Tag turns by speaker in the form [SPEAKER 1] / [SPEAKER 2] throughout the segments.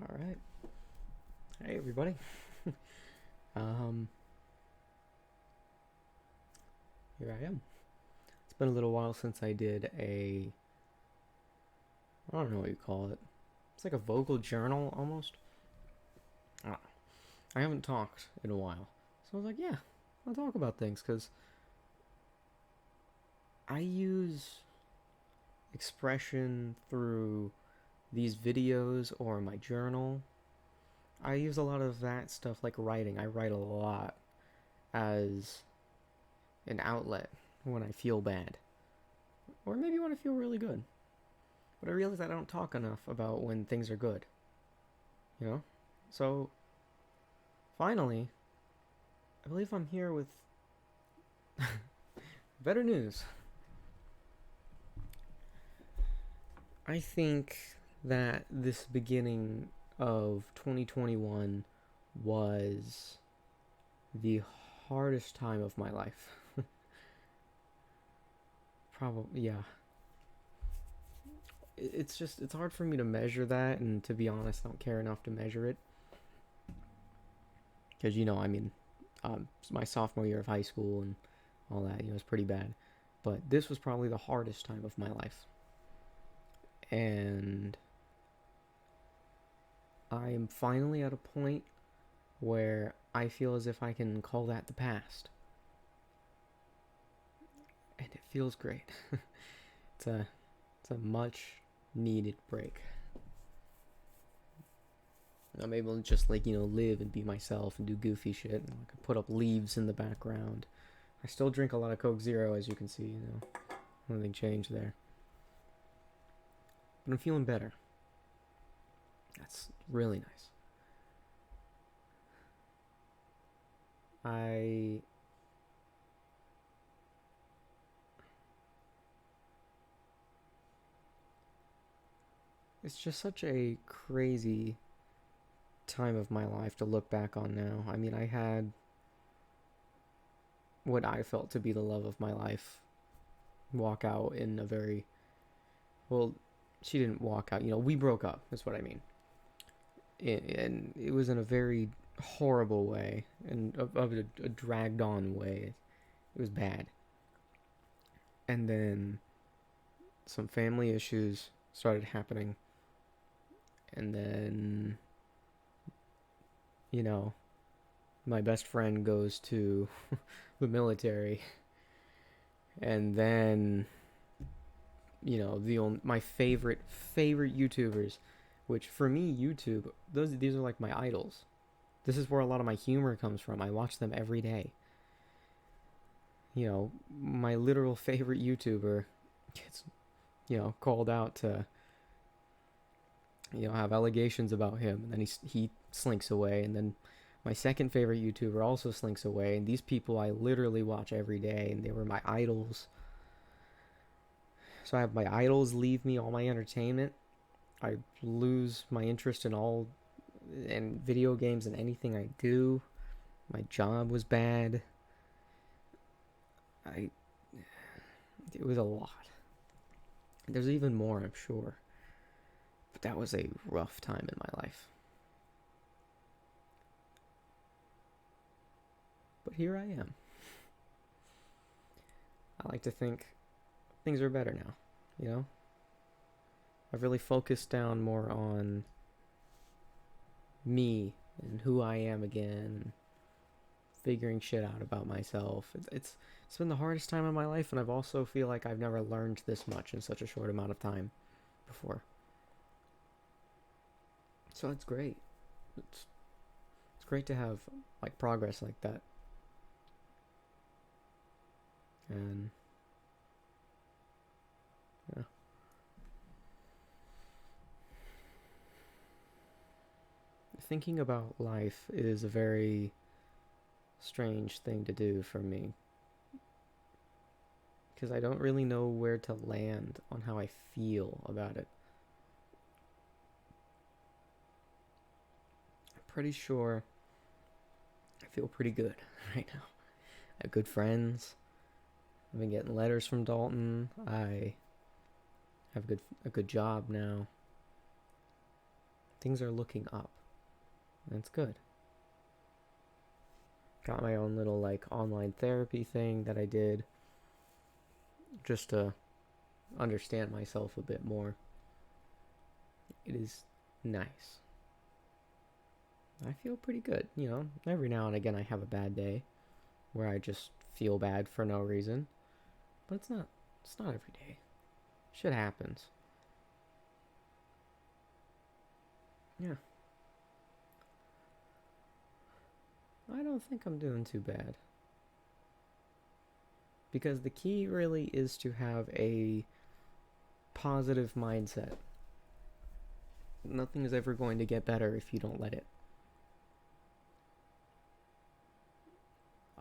[SPEAKER 1] All right. Hey, everybody. um, Here I am. It's been a little while since I did I don't know what you call it. It's like a vocal journal almost. I I haven't talked in a while. So I was like, yeah, I'll talk about things because I use expression through these videos or my journal. I use a lot of that stuff like writing. I write a lot as an outlet when I feel bad. Or maybe when I feel really good. But I realize I don't talk enough about when things are good, you know? So finally, I believe I'm here with better news. I think that this beginning of 2021 was the hardest time of my life. Probably, yeah. It's hard for me to measure that, and to be honest, I don't care enough to measure it. Because, my sophomore year of high school and all that, it was pretty bad. But this was probably the hardest time of my life. And I'm finally at a point where I feel as if I can call that the past. And it feels great. it's a it's a much needed break. I'm able to just live and be myself and do goofy shit. And I can put up leaves in the background. I still drink a lot of Coke Zero, as you can see. Nothing changed there. But I'm feeling better. That's really nice. I It's just such a crazy time of my life to look back on now. I mean, I had what I felt to be the love of my life walk out in a very well. She didn't walk out. We broke up. That's what I mean. And it was in a very horrible way and of a dragged on way. It was bad. And then some family issues started happening. And then, you know, my best friend goes to the military. And then, my favorite YouTubers, which for me, YouTube, these are like my idols. This is where a lot of my humor comes from. I watch them every day. My literal favorite YouTuber gets, called out to, have allegations about him, and then he slinks away, and then my second favorite YouTuber also slinks away, and these people I literally watch every day, and they were my idols. So I have my idols leave me all my entertainment. I lose my interest in video games and anything I do. My job was bad. I It was a lot. There's even more, I'm sure. But that was a rough time in my life. But here I am. I like to think things are better now, you know? I've really focused down more on me and who I am again, figuring shit out about myself. It's been the hardest time of my life, and I've also feel like I've never learned this much in such a short amount of time before. So it's great. It's it's great to have like progress like that. And yeah, thinking about life is a very strange thing to do for me because I don't really know where to land on how I feel about it. I'm pretty sure I feel pretty good right now. I have good friends. I've been getting letters from Dalton. I have a good job now. things are looking up. And it's good. Got my own little like online therapy thing that I did just to understand myself a bit more. It is nice. I feel pretty good, you know. Every now and again I have a bad day where I just feel bad for no reason. But it's not every day. Shit happens. Yeah. I don't think I'm doing too bad. Because the key really is to have a positive mindset. Nothing is ever going to get better if you don't let it.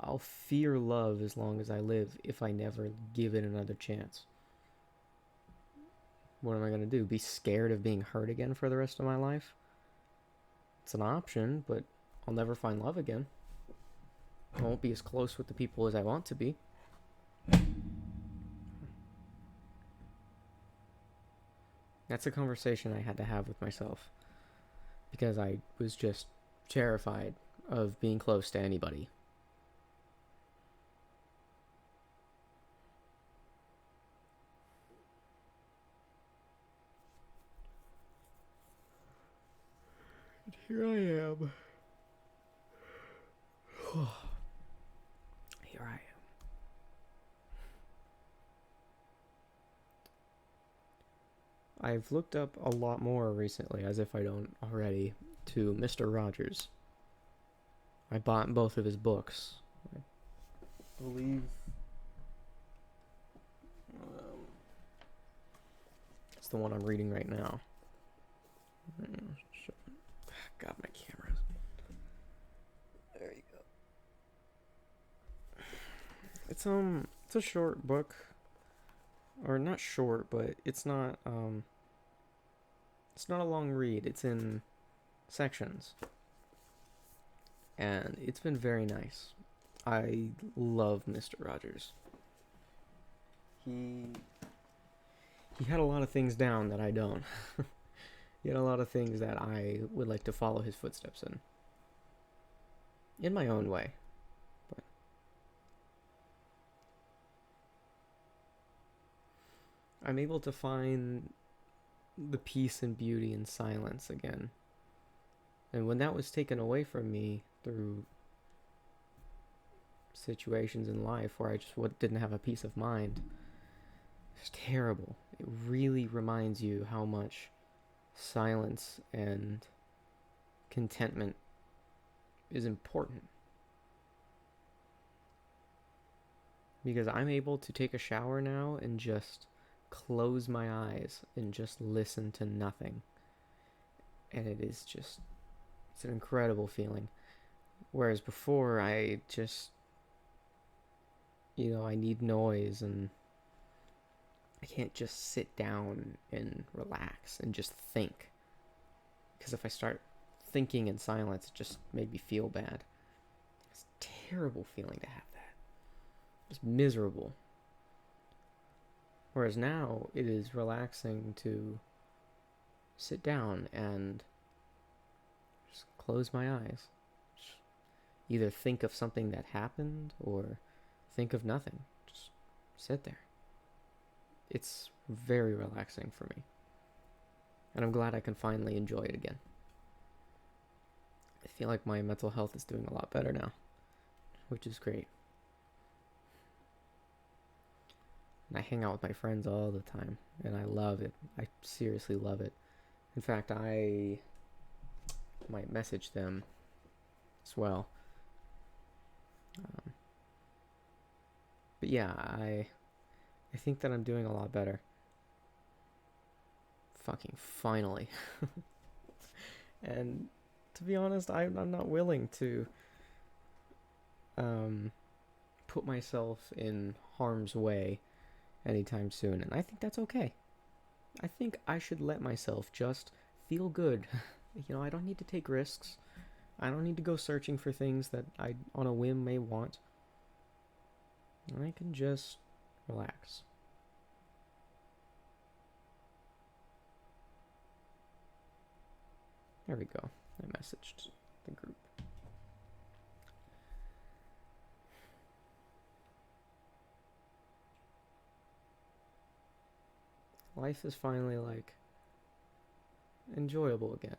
[SPEAKER 1] I'll fear love as long as I live if I never give it another chance. What am I going to do? Be scared of being hurt again for the rest of my life? It's an option, but I'll never find love again. I won't be as close with the people as I want to be. That's a conversation I had to have with myself. Because I was just terrified of being close to anybody. And here I am. Here I am. I've looked up a lot more recently, as if I don't already, to Mr. Rogers. I bought both of his books. I believe it's the one I'm reading right now. God, my cameras. There you go. It's a short book, or not short, but it's not a long read. It's in sections, and it's been very nice. I love Mr. Rogers. He had a lot of things down that I don't. He had a lot of things that I would like to follow his footsteps in my own way. But I'm able to find the peace and beauty in silence again. And when that was taken away from me through situations in life where I just didn't have a peace of mind, it's terrible. It really reminds you how much silence and contentment is important. Because I'm able to take a shower now and just close my eyes and just listen to nothing. And it's an incredible feeling. Whereas before I just, I need noise, and I can't just sit down and relax and just think. Because if I start thinking in silence, it just made me feel bad. It's a terrible feeling to have that. It's miserable. Whereas now, it is relaxing to sit down and just close my eyes. Just either think of something that happened or think of nothing. Just sit there. It's very relaxing for me. And I'm glad I can finally enjoy it again. I feel like my mental health is doing a lot better now, which is great. And I hang out with my friends all the time, and I love it. I seriously love it. In fact, I might message them as well. But yeah, I think that I'm doing a lot better. Fucking finally. And to be honest, I'm not willing to put myself in harm's way anytime soon, and I think that's okay. I think I should let myself just feel good. I don't need to take risks. I don't need to go searching for things that I on a whim may want. I can just relax. There we go. I messaged the group. Life is finally like enjoyable again.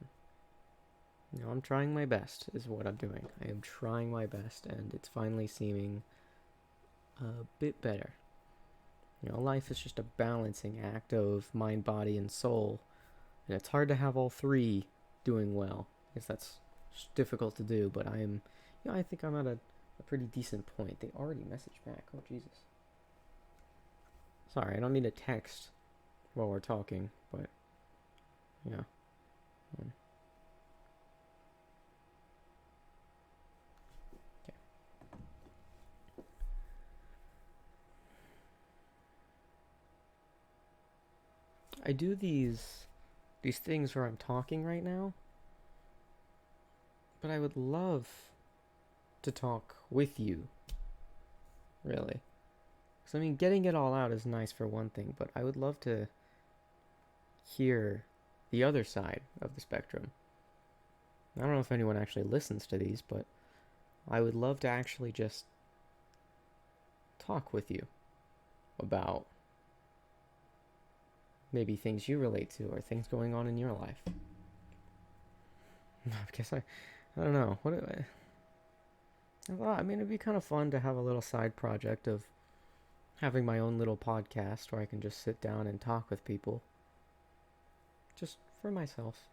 [SPEAKER 1] You know, I'm trying my best is what I'm doing. I am trying my best and it's finally seeming a bit better. You know, life is just a balancing act of mind, body, and soul. And it's hard to have all three doing well. I guess that's difficult to do, but I think I'm at a pretty decent point. They already messaged back. Oh, Jesus. Sorry, I don't mean to text while we're talking, but, yeah. Okay. I do these things where I'm talking right now, but I would love to talk with you, really. Because, I mean, getting it all out is nice for one thing, but I would love to hear the other side of the spectrum. I don't know if anyone actually listens to these, but I would love to actually just talk with you about maybe things you relate to or things going on in your life. I guess I don't know. What do I thought, I mean, it'd be kind of fun to have a little side project of having my own little podcast where I can just sit down and talk with people. Just for myself.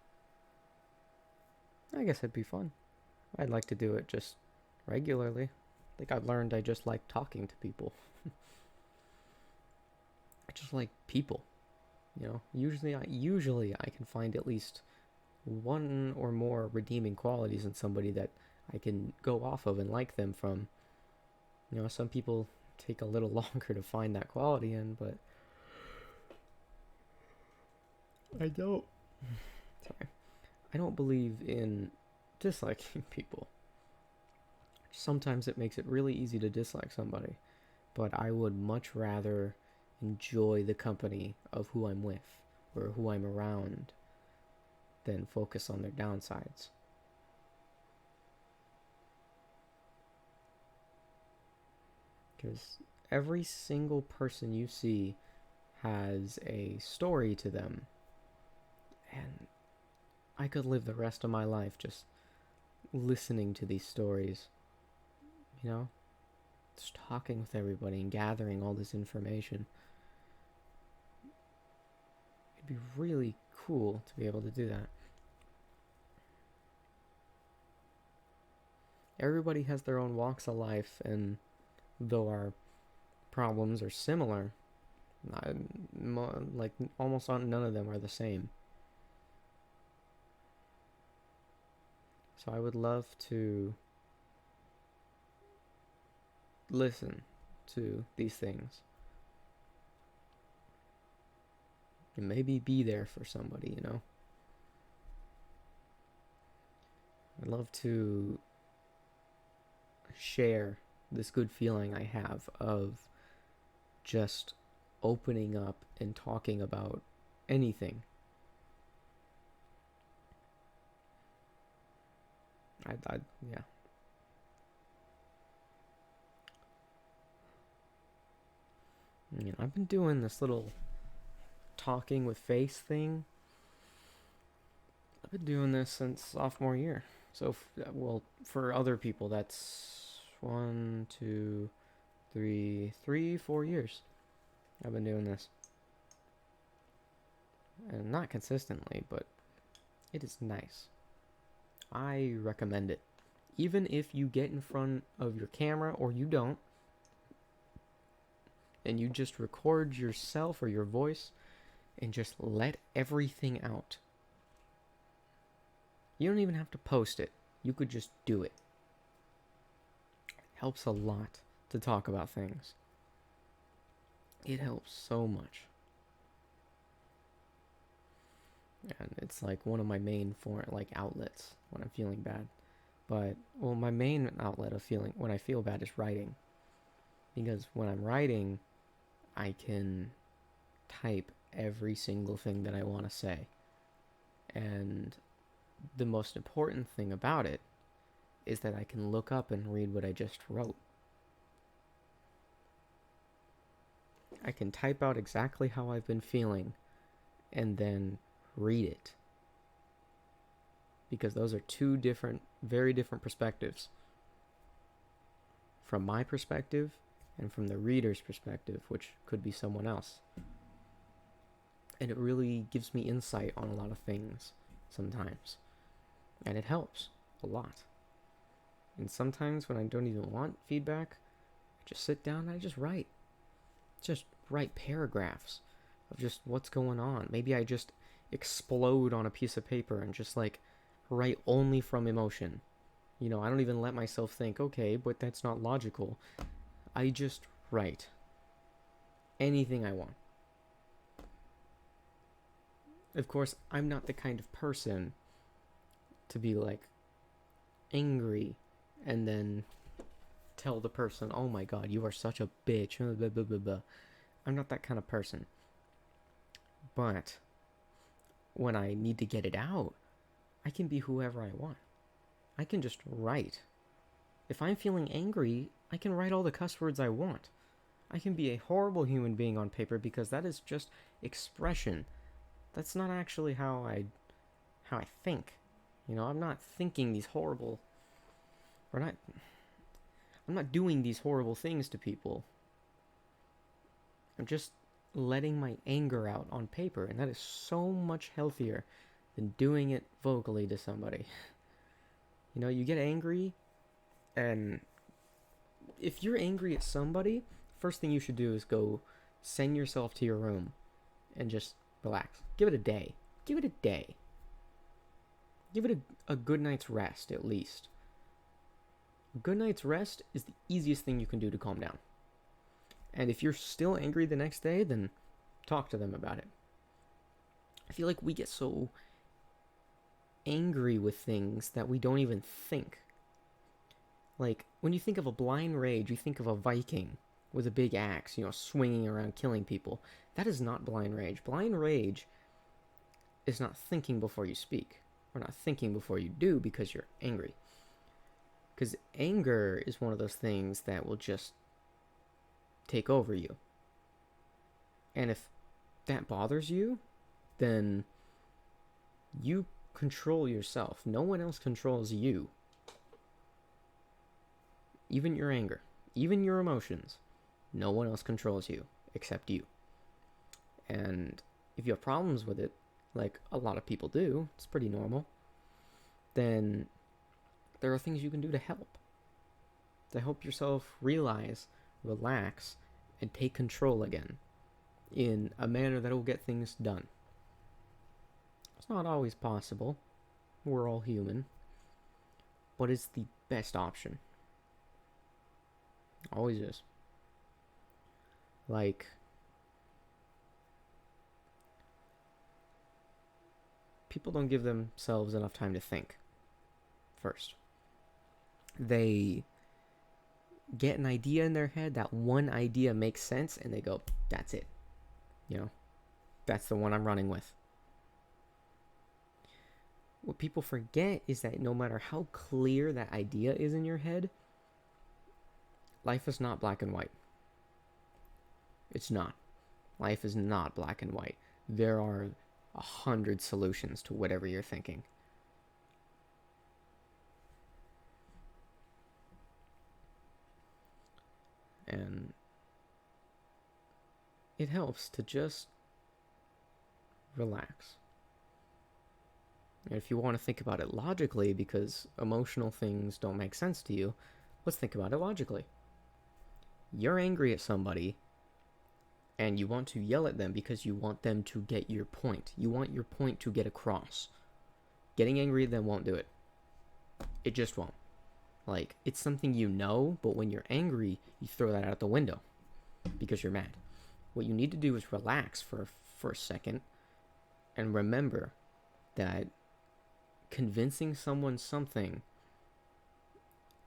[SPEAKER 1] I guess it'd be fun. I'd like to do it just regularly. I think I've learned I just like talking to people. I just like people. You know, usually I can find at least one or more redeeming qualities in somebody that I can go off of and like them from. You know, some people take a little longer to find that quality in, but I don't. Sorry. I don't believe in disliking people. Sometimes it makes it really easy to dislike somebody, but I would much rather enjoy the company of who I'm with or who I'm around than focus on their downsides. Because every single person you see has a story to them, and I could live the rest of my life just listening to these stories, you know? Just talking with everybody and gathering all this information. It'd be really cool to be able to do that. Everybody has their own walks of life, and though our problems are similar, like almost none of them are the same. So I would love to listen to these things and maybe be there for somebody, you know? I'd love to share this good feeling I have of just opening up and talking about anything. Yeah. You know, I've been doing this little talking with face thing. I've been doing this since sophomore year. So, well, for other people, that's 4 years. I've been doing this. And not consistently, but it is nice. I recommend it. Even if you get in front of your camera or you don't, and you just record yourself or your voice and just let everything out. You don't even have to post it. You could just do it. It helps a lot to talk about things. It helps so much. And it's like one of my main outlets when I'm feeling bad. But, well, my main outlet of feeling when I feel bad is writing. Because when I'm writing, I can type every single thing that I want to say. And the most important thing about it is that I can look up and read what I just wrote. I can type out exactly how I've been feeling and then read it. Because those are two different, very different perspectives. From my perspective and from the reader's perspective, which could be someone else. And it really gives me insight on a lot of things sometimes. And it helps a lot. And sometimes when I don't even want feedback, I just sit down and I just write. Just write paragraphs of just what's going on. Maybe I just explode on a piece of paper and just like write only from emotion. You know, I don't even let myself think, okay, but that's not logical. I just write anything I want. Of course, I'm not the kind of person to be like angry and then tell the person, oh my god, you are such a bitch. Blah, blah, blah, blah. I'm not that kind of person. But when I need to get it out, I can be whoever I want. I can just write. If I'm feeling angry, I can write all the cuss words I want. I can be a horrible human being on paper because that is just expression. That's not actually how I think. You know, I'm not thinking these horrible I'm not doing these horrible things to people. I'm just letting my anger out on paper, and that is so much healthier than doing it vocally to somebody. You know, you get angry, and if you're angry at somebody, first thing you should do is go send yourself to your room and just relax. Give it a day. Give it a day. Give it a good night's rest, at least. A good night's rest is the easiest thing you can do to calm down. And if you're still angry the next day, then talk to them about it. I feel like we get so angry with things that we don't even think. Like, when you think of a blind rage, you think of a Viking with a big axe, you know, swinging around killing people. That is not blind rage. Blind rage is not thinking before you speak, or not thinking before you do because you're angry. Because anger is one of those things that will just take over you. And if that bothers you, then you control yourself. No one else controls you. Even your anger, even your emotions, no one else controls you except you. And if you have problems with it, like a lot of people do, it's pretty normal, then there are things you can do to help yourself realize, relax, and take control again in a manner that will get things done. It's not always possible. We're all human. But it's the best option. Always is. Like, people don't give themselves enough time to think first. They get an idea in their head, that one idea makes sense, and they go, that's it. You know, that's the one I'm running with. What people forget is that no matter how clear that idea is in your head, life is not black and white. It's not. Life is not black and white. There are 100 solutions to whatever you're thinking. And it helps to just relax. And if you want to think about it logically, because emotional things don't make sense to you, let's think about it logically. You're angry at somebody, and you want to yell at them because you want them to get your point. You want your point to get across. Getting angry at them won't do it. It just won't. Like, it's something you know, but when you're angry, you throw that out the window because you're mad. What you need to do is relax for a second and remember that convincing someone something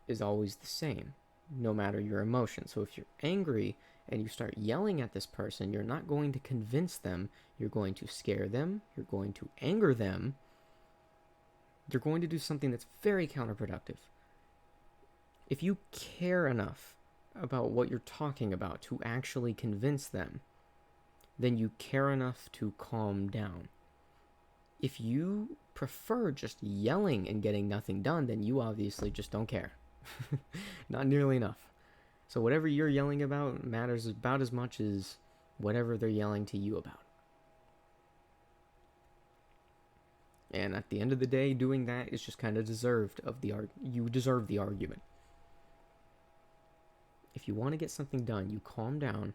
[SPEAKER 1] is always the same, no matter your emotion. So if you're angry and you start yelling at this person, you're not going to convince them. You're going to scare them. You're going to anger them. you're going to do something that's very counterproductive. If you care enough about what you're talking about to actually convince them, then you care enough to calm down. If you prefer just yelling and getting nothing done, then you obviously just don't care. Not nearly enough. So whatever you're yelling about matters about as much as whatever they're yelling to you about. And at the end of the day, doing that is just kind of deserved of the you deserve the argument. If you want to get something done, you calm down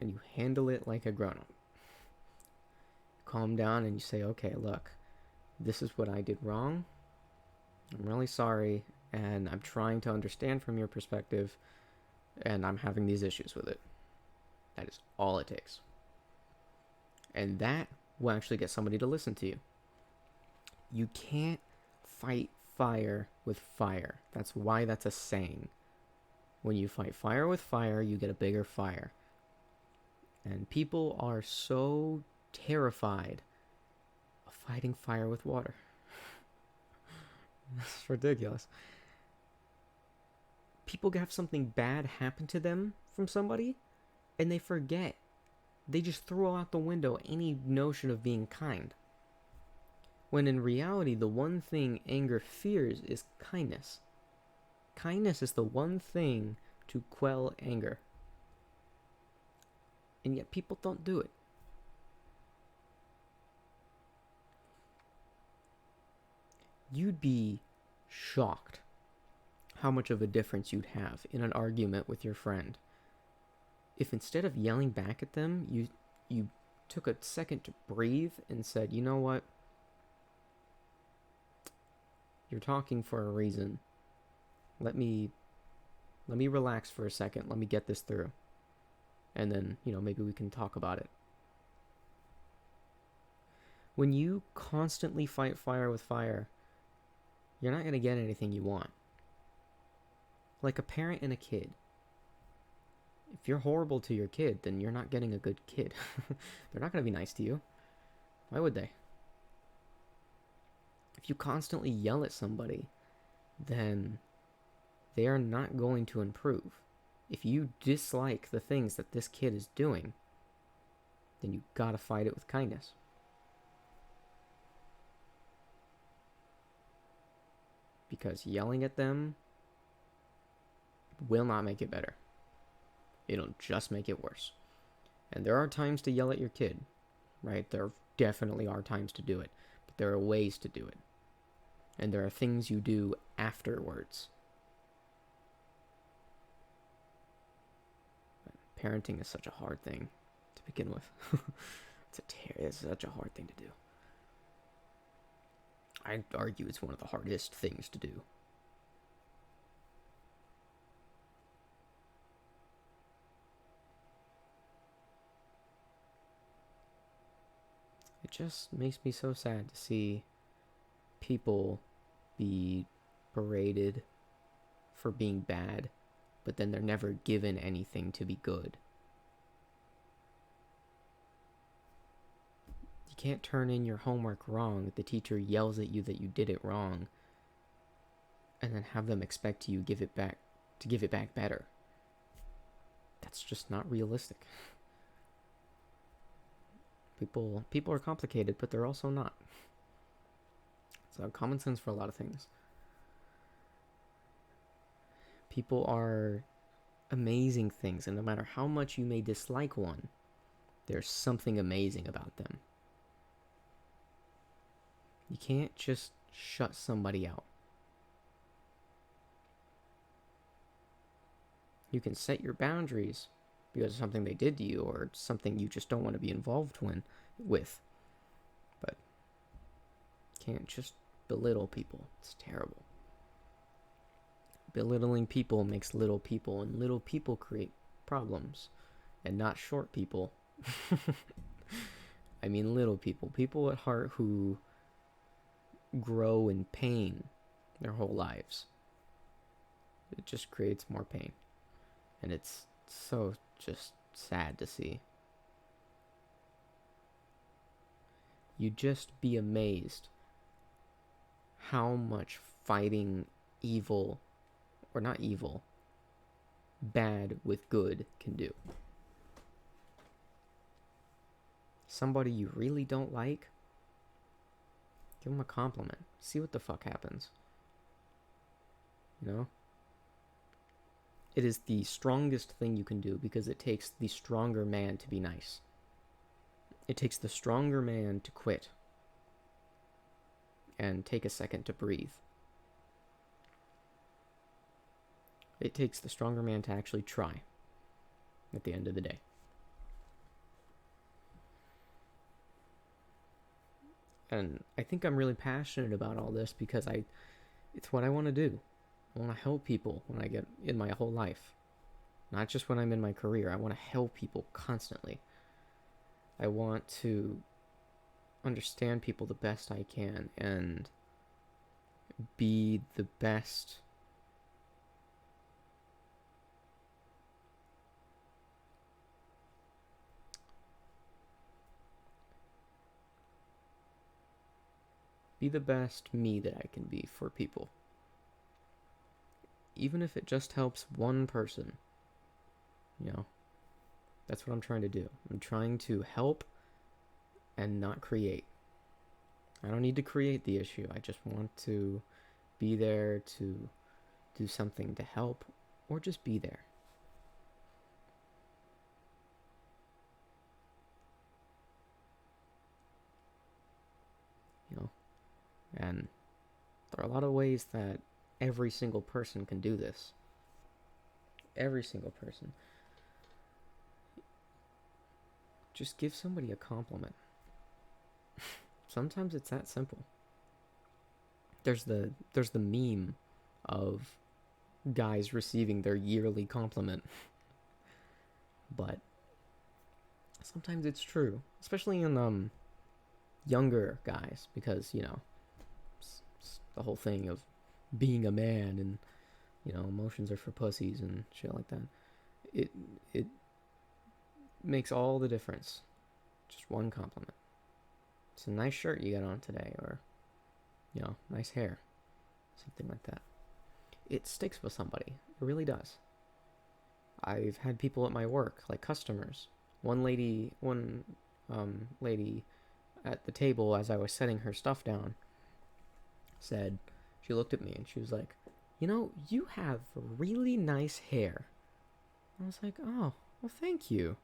[SPEAKER 1] and you handle it like a grown-up. Calm down and you say, okay, look, this is what I did wrong. I'm really sorry, and I'm trying to understand from your perspective, and I'm having these issues with it. That is all it takes. And that will actually get somebody to listen to you. You can't fight fire with fire. That's why that's a saying. When you fight fire with fire, you get a bigger fire. And people are so terrified of fighting fire with water. That's ridiculous. People have something bad happen to them from somebody, and they forget. They just throw out the window any notion of being kind. When in reality, the one thing anger fears is kindness. Kindness is the one thing to quell anger. And yet people don't do it. You'd be shocked how much of a difference you'd have in an argument with your friend if instead of yelling back at them, you took a second to breathe and said, you know what? You're talking for a reason. Let me relax for a second. Let me get this through. And then, maybe we can talk about it. When you constantly fight fire with fire, you're not going to get anything you want. Like a parent and a kid. If you're horrible to your kid, then you're not getting a good kid. They're not going to be nice to you. Why would they? If you constantly yell at somebody, then they are not going to improve. If you dislike the things that this kid is doing, then you gotta fight it with kindness. Because yelling at them will not make it better. It'll just make it worse. And there are times to yell at your kid, right? There definitely are times to do it. But there are ways to do it. And there are things you do afterwards. But parenting is such a hard thing to begin with. It's such a hard thing to do. I'd argue it's one of the hardest things to do. It just makes me so sad to see people be berated for being bad, but then they're never given anything to be good. You can't turn in your homework wrong. The teacher yells at you that you did it wrong, and then have them expect you to give it back better. That's just not realistic. People are complicated, but they're also not. So common sense for a lot of things. People are amazing things, and no matter how much you may dislike one, there's something amazing about them. You can't just shut somebody out. You can set your boundaries because of something they did to you or something you just don't want to be involved with. But you can't just belittle people. It's terrible. Belittling people makes little people, and little people create problems, and not short people. I mean little people. People at heart who grow in pain their whole lives. It just creates more pain. And it's so just sad to see. you'd just be amazed how much fighting evil, or not evil, bad with good can do. Somebody you really don't like, give them a compliment. See what the fuck happens. You know? It is the strongest thing you can do because it takes the stronger man to be nice. It takes the stronger man to quit and take a second to breathe. It takes the stronger man to actually try at the end of the day. And I think I'm really passionate about all this because it's what I want to do. I want to help people when I get in my whole life. Not just when I'm in my career. I want to help people constantly. I want to understand people the best I can and be the best me that I can be for people. Even if it just helps one person, you know, that's what I'm trying to do. I'm trying to help and not create. I don't need to create the issue. I just want to be there to do something to help or just be there. You know, and there are a lot of ways that every single person can do this. Every single person. Just give somebody a compliment. Sometimes it's that simple. There's the meme of guys receiving their yearly compliment. But sometimes it's true, especially in younger guys, because, you know, it's the whole thing of being a man and, you know, emotions are for pussies and shit like that. It makes all the difference. Just one compliment. It's a nice shirt you got on today, or, you know, nice hair. Something like that. It sticks with somebody. It really does. I've had people at my work, like customers. One lady at the table as I was setting her stuff down said, she looked at me and she was like, you know, you have really nice hair. I was like, oh, well, thank you.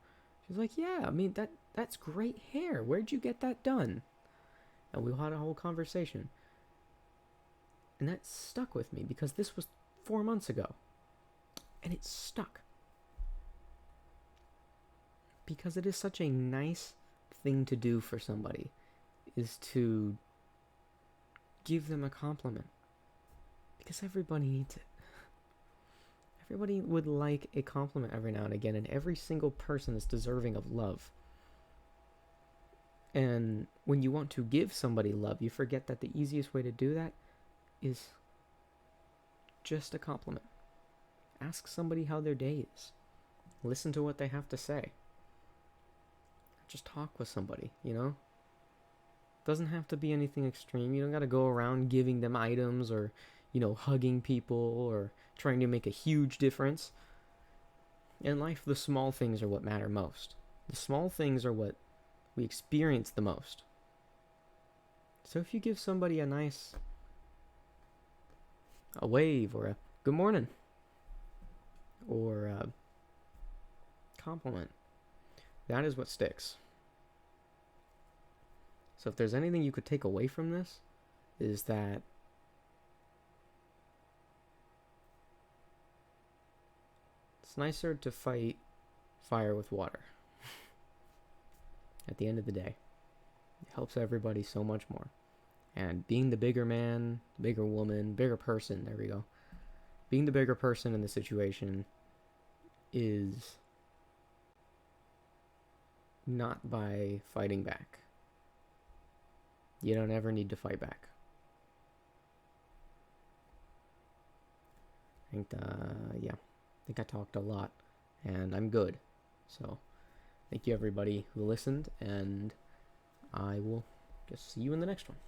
[SPEAKER 1] She's like, yeah, I mean, that's great hair. Where'd you get that done? And we had a whole conversation. And that stuck with me because this was 4 months ago. And it stuck. Because it is such a nice thing to do for somebody, is to give them a compliment. Because everybody needs it. Everybody would like a compliment every now and again, and every single person is deserving of love. And when you want to give somebody love, you forget that the easiest way to do that is just a compliment. Ask somebody how their day is. Listen to what they have to say. Just talk with somebody, you know? Doesn't have to be anything extreme. You don't gotta go around giving them items or, you know, hugging people or trying to make a huge difference. In life, the small things are what matter most. The small things are what we experience the most. So if you give somebody a wave or a good morning or a compliment, that is what sticks. So if there's anything you could take away from this, is that it's nicer to fight fire with water. At the end of the day, it helps everybody so much more. And being the bigger man, bigger woman, bigger person, there we go. Being the bigger person in the situation is not by fighting back. You don't ever need to fight back. I think I talked a lot, and I'm good. So, thank you everybody who listened, and I will guess see you in the next one.